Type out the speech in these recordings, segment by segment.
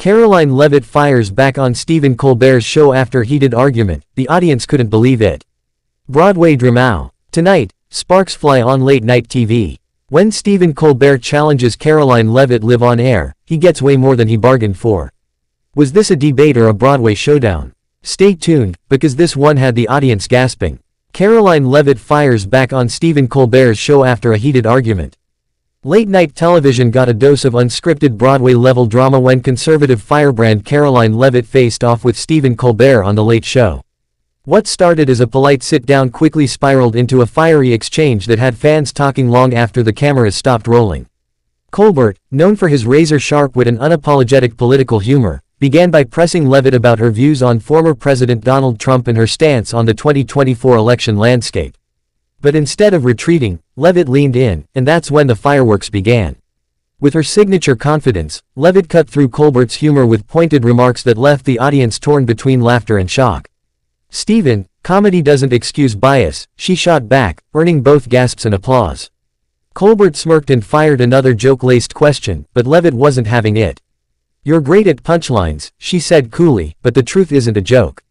Karoline Leavitt fires back on Stephen Colbert's show after heated argument. The audience couldn't believe it. Broadway-level. Tonight, sparks fly on late-night TV. When Stephen Colbert challenges Karoline Leavitt live on air, he gets way more than he bargained for. Was this a debate or a Broadway showdown? Stay tuned, because this one had the audience gasping. Karoline Leavitt fires back on Stephen Colbert's show after a heated argument. Late-night television got a dose of unscripted Broadway-level drama when conservative firebrand Karoline Leavitt faced off with Stephen Colbert on The Late Show. What started as a polite sit-down quickly spiraled into a fiery exchange that had fans talking long after the cameras stopped rolling. Colbert, known for his razor-sharp wit and unapologetic political humor, began by pressing Leavitt about her views on former President Donald Trump and her stance on the 2024 election landscape. But instead of retreating, Leavitt leaned in, and that's when the fireworks began. With her signature confidence, Leavitt cut through Colbert's humor with pointed remarks that left the audience torn between laughter and shock. "Stephen, comedy doesn't excuse bias," she shot back, earning both gasps and applause. Colbert smirked and fired another joke-laced question, but Leavitt wasn't having it. "You're great at punchlines," she said coolly, "but the truth isn't a joke."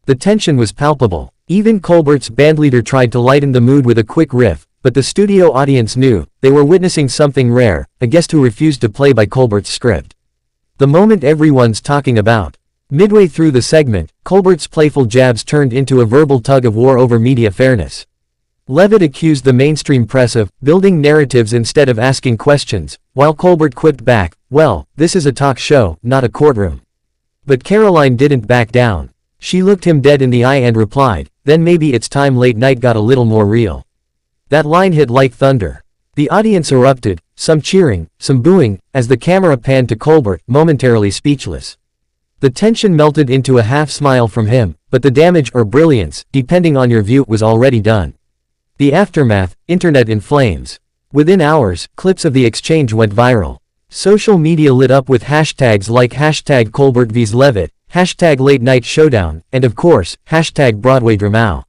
The tension was palpable. Even Colbert's bandleader tried to lighten the mood with a quick riff, but the studio audience knew they were witnessing something rare, a guest who refused to play by Colbert's script. The moment everyone's talking about. Midway through the segment, Colbert's playful jabs turned into a verbal tug-of-war over media fairness. Leavitt accused the mainstream press of building narratives instead of asking questions, while Colbert quipped back, "Well, this is a talk show, not a courtroom." But Karoline didn't back down. She looked him dead in the eye and replied, "Then maybe it's time late night got a little more real." That line hit like thunder. The audience erupted, some cheering, some booing, as the camera panned to Colbert, momentarily speechless. The tension melted into a half-smile from him, but the damage or brilliance, depending on your view, was already done. The aftermath, internet in flames. Within hours, clips of the exchange went viral. Social media lit up with hashtags like hashtag Colbert vs Leavitt, hashtag Late Night Showdown, and of course, hashtag Broadway-level.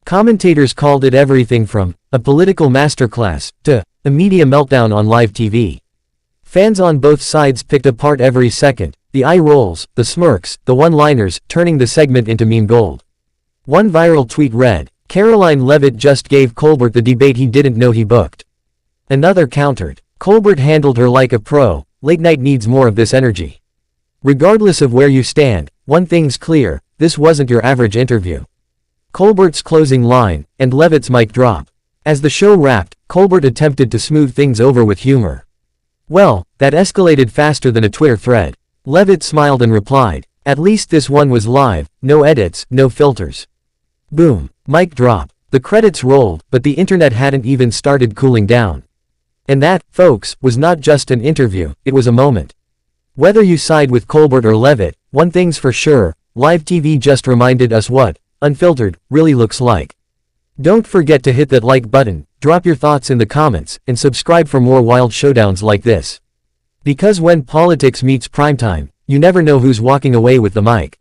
Commentators called it everything from a political masterclass to a media meltdown on live TV. Fans on both sides picked apart every second, the eye rolls, the smirks, the one-liners, turning the segment into meme gold. One viral tweet read, "Karoline Leavitt just gave Colbert the debate he didn't know he booked." Another countered, "Colbert handled her like a pro, late night needs more of this energy." Regardless of where you stand, one thing's clear, this wasn't your average interview. Colbert's closing line, and Leavitt's mic drop. As the show wrapped, Colbert attempted to smooth things over with humor. "Well, that escalated faster than a Twitter thread." Leavitt smiled and replied, "At least this one was live, no edits, no filters." Boom. Mic drop. The credits rolled, but the internet hadn't even started cooling down. And that, folks, was not just an interview, it was a moment. Whether you side with Colbert or Leavitt, one thing's for sure, live TV just reminded us what unfiltered really looks like. Don't forget to hit that like button, drop your thoughts in the comments, and subscribe for more wild showdowns like this. Because when politics meets primetime, you never know who's walking away with the mic.